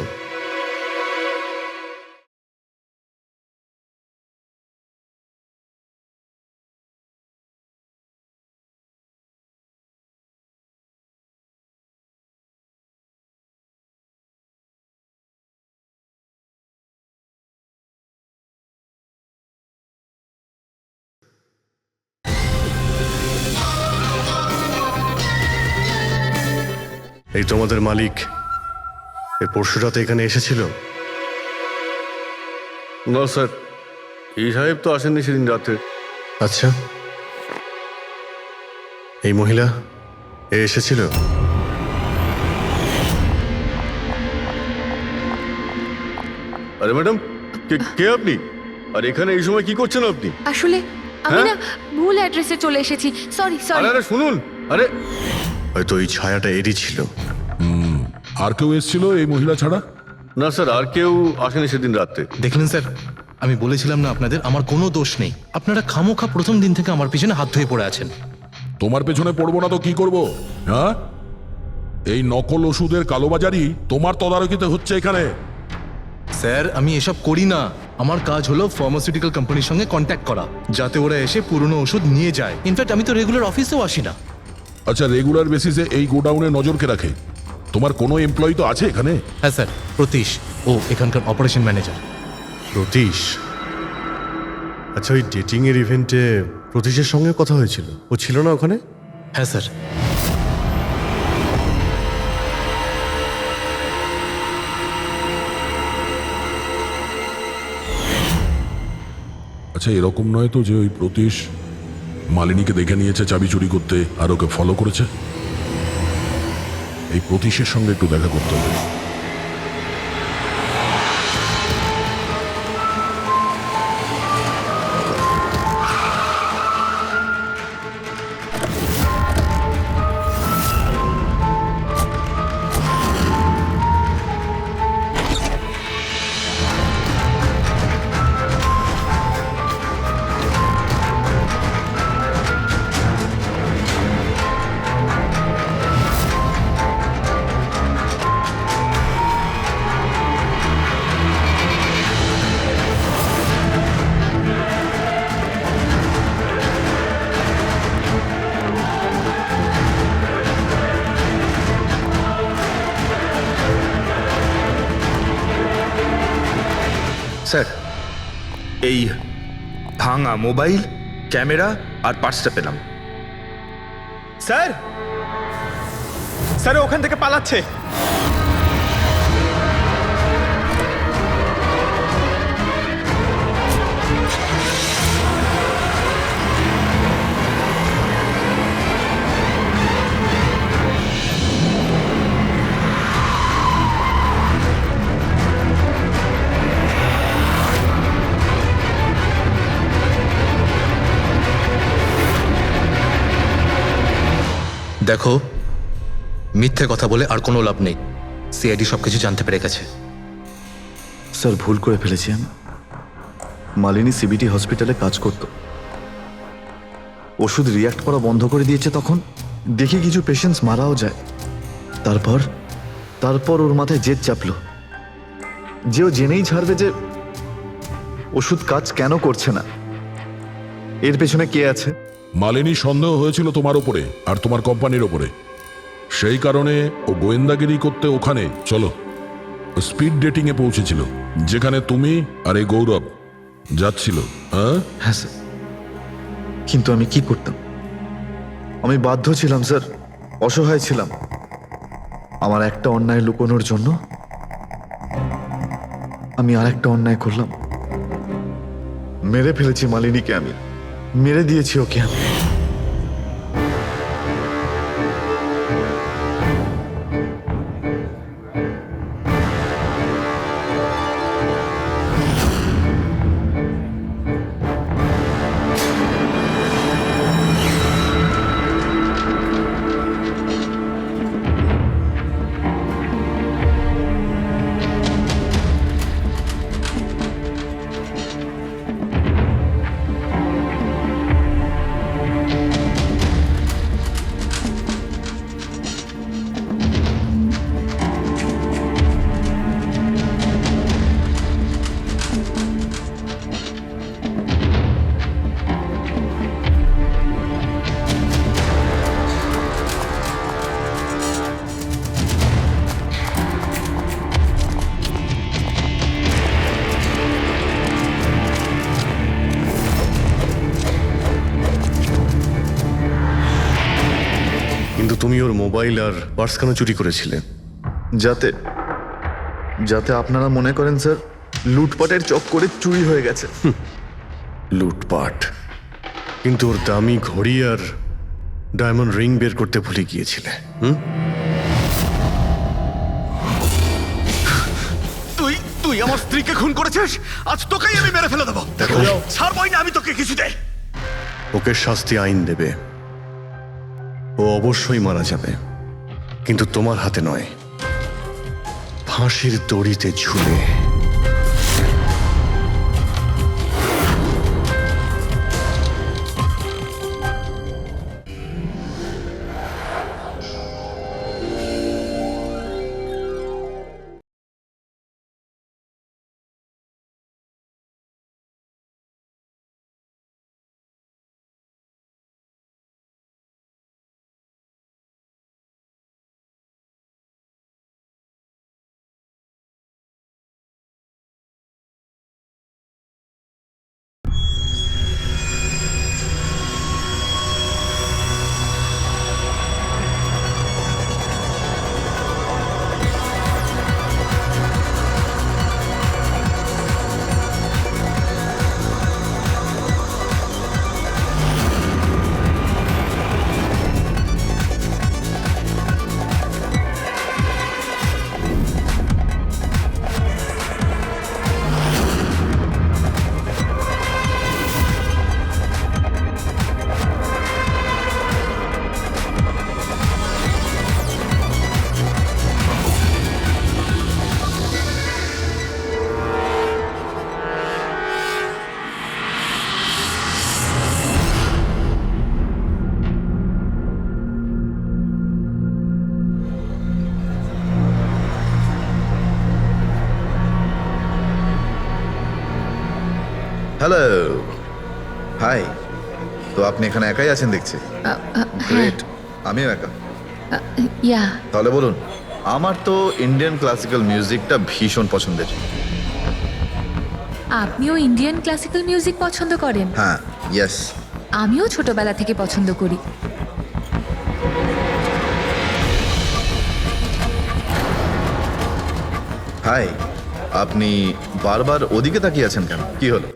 এই তোমাদের মালিক এই পরশু রাতে এখানে এসেছিল? না স্যার, এই সাহেব তো আসেননি সেদিন রাতে। আচ্ছা, এই মহিলা এ এসেছিল? আরে ম্যাডাম, কে আপনি? আর এখানে এই সময় কি করছেন আপনি? আসলে আমি না ভুল অ্যাড্রেসে চলে এসেছি, সরি সরি। আরে শুনুন, আরে হয়তো এই ছায়াটা এরই ছিল। আর কেউ এসেছিল এই মহিলা ছাড়া? না স্যার, আর কেউ আসেনি সেদিন রাতে। দেখলেন স্যার, আমি বলেছিলাম না আপনাদের আমার কোনো দোষ নেই। আপনারা খামোখা প্রথম দিন থেকে আমার পিছনে হাত ধুয়ে পড়ে আছেন। তোমার পেছনে পড়বো না তো কি করব? হ্যাঁ, এই নকল ওষুধের কালোবাজারি তোমার তদারকিতে হচ্ছে এখানে। স্যার আমি এসব করি না, আমার কাজ হলো ফার্মাসিউটিক্যাল কোম্পানির সঙ্গে কন্ট্যাক্ট করা, যাতে ওরা এসে পুরনো ওষুধ নিয়ে যায়। ইনফ্যাক্ট আমি তো রেগুলার অফিসেও আসি না। আচ্ছা, রেগুলার বেসিসে এই গোডাউনে নজর কে রাখে? তোমার কোনো এমপ্লয়ি তো আছে এখানে? হ্যাঁ স্যার, প্রতীশ, ও এখানকার অপারেশন ম্যানেজার। প্রতীশ? আচ্ছা, ওই ডেটিং এর ইভেন্টে প্রতীশের সঙ্গে কথা হয়েছিল, ও ছিল না ওখানে? হ্যাঁ স্যার। আচ্ছা, এরকম নয় তো যে ওই প্রতীশ মালিনীকে দেখে নিয়েছে চাবি চুরি করতে আর ওকে ফলো করেছে? এই প্রতীশের সঙ্গে একটু দেখা করতে হবে। স্যার, এই ভাঙা মোবাইল, ক্যামেরা আর পার্সটা পেলাম। স্যার, স্যার ওখান থেকে পালাচ্ছে। দেখো, মিথ্যে কথা বলে আর কোনো লাভ নেই। সিআইডি সবকিছু জানতে পেরে গেছে। স্যার ভুল করে ফেলেছি আমি। মালিনী সিবিটি হসপিটালে কাজ করত, ওষুধ রিয়াক্ট করা বন্ধ করে দিয়েছে। তখন দেখি কিছু পেশেন্টস মারাও যায়। তারপর ওর মাথায় জেদ চাপলো যে ও জেনেই ছাড়বে যে ওষুধ কাজ কেন করছে না, এর পেছনে কে আছে। মালিনী সন্দেহ হয়েছিল তোমার ওপরে আর তোমার কোম্পানির ওপরে, সেই কারণে ও গোয়েন্দাগিরি করতে ওখানে চলো স্পিড ডেটিং এ পৌঁছেছিল, যেখানে তুমি আর এই গৌরব যাচ্ছিল। হ্যাঁ স্যার, কিন্তু আমি কি করতাম? আমি বাধ্য ছিলাম স্যার, অসহায় ছিলাম। আমার একটা অন্যায় লুকোনোর জন্য আমি আর একটা অন্যায় করলাম। মেরে ফেলেছি মালিনীকে, আমি মেরে দিয়েছি ওকে আমি। কিন্তু তুমি ওর মোবাইল আর পার্স কেন চুরি করেছিলে? যাতে আপনারা মনে করেন স্যার লুটপাটের চক্করে চুরি হয়ে গেছে। লুটপাট? কিন্তু ওর দামি ঘড়ি আর ডায়মন্ড রিং বের করতে ভুলে গিয়েছিলে। তুই আমার স্ত্রীকে খুন করেছিস, আজ তোকেই আমি মেরে ফেলে দেবো। ছাড়বই না আমি তোকে কিছুতে। ওকে শাস্তি আইন দেবে, ও অবশ্যই মারা যাবে, কিন্তু তোমার হাতে নয়, ফাঁসির দড়িতে ঝুলে। Hello, hi. তো আপনি এখানে একাই আছেন দেখছি। গ্রেট, আমিও একা। ইয়া, তাহলে বলুন। আমার তো ইন্ডিয়ান ক্লাসিক্যাল মিউজিকটা ভীষণ পছন্দের। আপনিও ইন্ডিয়ান ক্লাসিক্যাল মিউজিক পছন্দ করেন? হ্যাঁ, ইয়েস। আমিও ছোটবেলা থেকে পছন্দ করি। হাই, আপনি বারবার ওদিকে তাকিয়ে আছেন কেন? কি হলো?